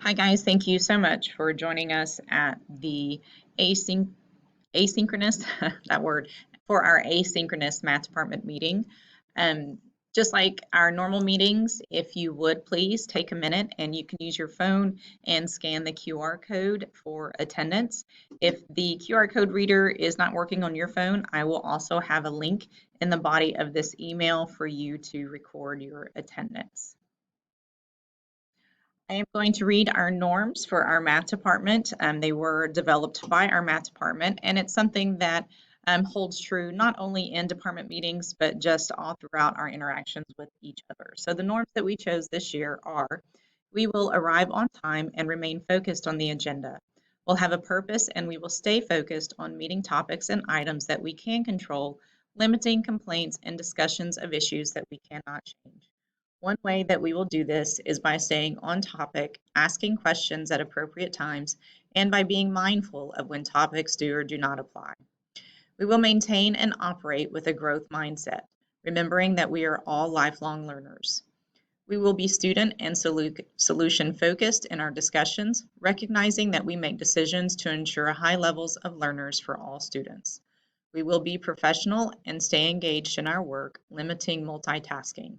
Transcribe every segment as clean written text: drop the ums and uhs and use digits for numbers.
Hi guys, thank you so much for joining us at the asynchronous, that word, for our asynchronous math department meeting. Um, just like our normal meetings, if you would please take a minute and you can use your phone and scan the QR code for attendance. If the QR code reader is not working on your phone, I will also have a link in the body of this email for you to record your attendance. I am going to read our norms for our math department. They were developed by our math department, and it's something that holds true not only in department meetings, but just all throughout our interactions with each other. So the norms that we chose this year are: we will arrive on time and remain focused on the agenda. We'll have a purpose and we will stay focused on meeting topics and items that we can control, limiting complaints and discussions of issues that we cannot change. One way that we will do this is by staying on topic, asking questions at appropriate times, and by being mindful of when topics do or do not apply. We will maintain and operate with a growth mindset, remembering that we are all lifelong learners. We will be student and solution focused in our discussions, recognizing that we make decisions to ensure high levels of learners for all students. We will be professional and stay engaged in our work, limiting multitasking.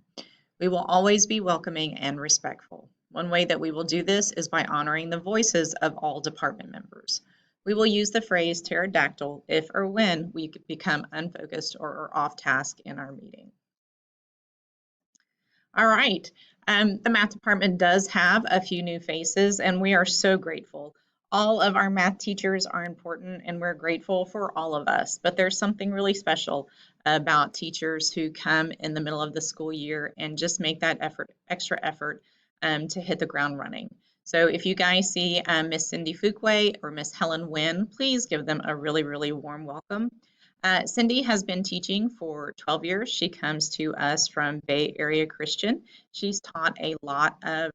We will always be welcoming and respectful. One way that we will do this is by honoring the voices of all department members. We will use the phrase pterodactyl if or when we become unfocused or are off task in our meeting. All right, the math department does have a few new faces, and we are so grateful. All of our math teachers are important, and we're grateful for all of us, but there's something really special about teachers who come in the middle of the school year and just make that extra effort to hit the ground running. So if you guys see Miss Cindy Fuquay or Miss Helen Wynn, please give them a really, really warm welcome. Cindy has been teaching for 12 years. She comes to us from Bay Area Christian. She's taught a lot of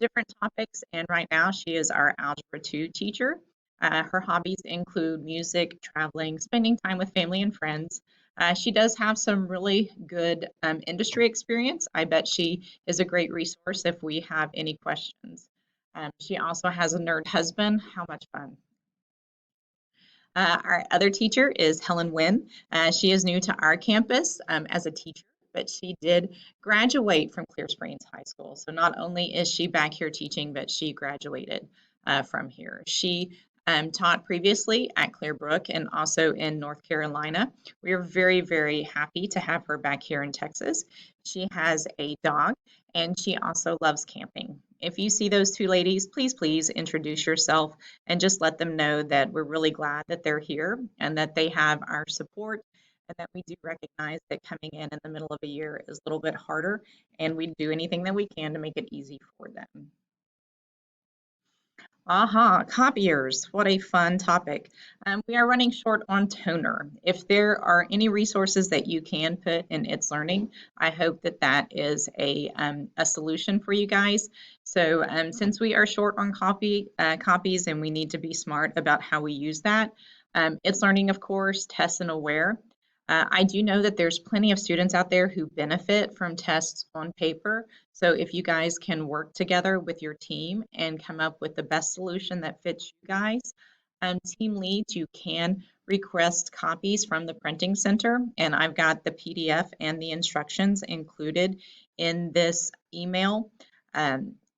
different topics, and right now she is our Algebra 2 teacher. Her hobbies include music, traveling, spending time with family and friends. She does have some really good industry experience. I bet she is a great resource if we have any questions. She also has a nerd husband. How much fun! Our other teacher is Helen Wynn. She is new to our campus as a teacher, but she did graduate from Clear Springs High School. So not only is she back here teaching, but she graduated from here. She taught previously at Clearbrook and also in North Carolina. We are very, very happy to have her back here in Texas. She has a dog and she also loves camping. If you see those two ladies, please introduce yourself and just let them know that we're really glad that they're here and that they have our support, and that we do recognize that coming in the middle of a year is a little bit harder, and we do anything that we can to make it easy for them. Aha, copiers. What a fun topic. We are running short on toner. If there are any resources that you can put in It's Learning, I hope that that is a solution for you guys. So since we are short on copies and we need to be smart about how we use that, It's Learning, of course, Tests and Aware. I do know that there's plenty of students out there who benefit from tests on paper. So if you guys can work together with your team and come up with the best solution that fits you guys, team leads, you can request copies from the printing center. And I've got the PDF and the instructions included in this email.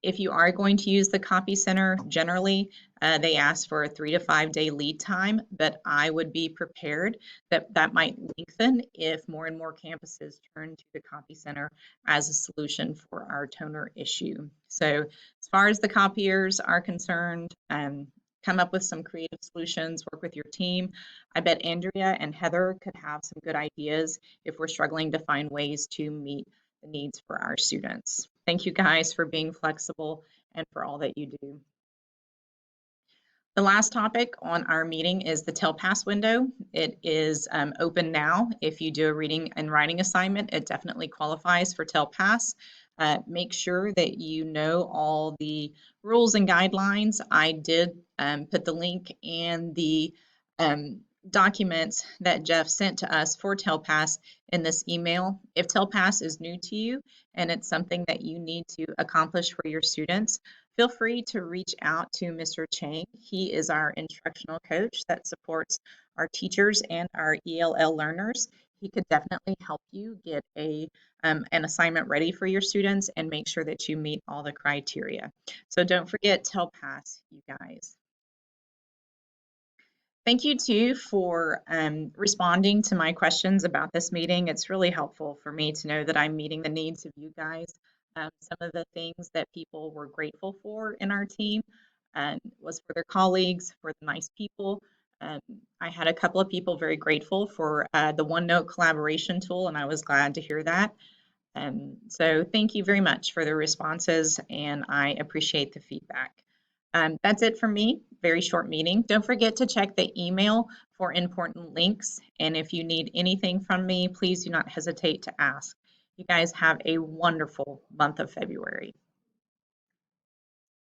If you are going to use the copy center, generally they ask for a 3 to 5 day lead time, but I would be prepared that that might lengthen if more and more campuses turn to the copy center as a solution for our toner issue. So as far as the copiers are concerned, come up with some creative solutions, work with your team. I bet Andrea and Heather could have some good ideas if we're struggling to find ways to meet the needs for our students. Thank you guys for being flexible and for all that you do. The last topic on our meeting is the TELPAS window. It is open now. If you do a reading and writing assignment, it definitely qualifies for TELPAS. Make sure that you know all the rules and guidelines. I did put the link and the documents that Jeff sent to us for TELPAS in this email. If TELPAS is new to you and it's something that you need to accomplish for your students, feel free to reach out to Mr. Chang. He is our instructional coach that supports our teachers and our ELL learners. He could definitely help you get an assignment ready for your students and make sure that you meet all the criteria. So don't forget to pass, you guys. Thank you too for responding to my questions about this meeting. It's really helpful for me to know that I'm meeting the needs of you guys. Some of the things that people were grateful for in our team was for their colleagues, for the nice people. Um, I had a couple of people very grateful for the OneNote collaboration tool, and I was glad to hear that. So thank you very much for the responses, and I appreciate the feedback. That's it from me. Very short meeting. Don't forget to check the email for important links. And if you need anything from me, please do not hesitate to ask. You guys have a wonderful month of February.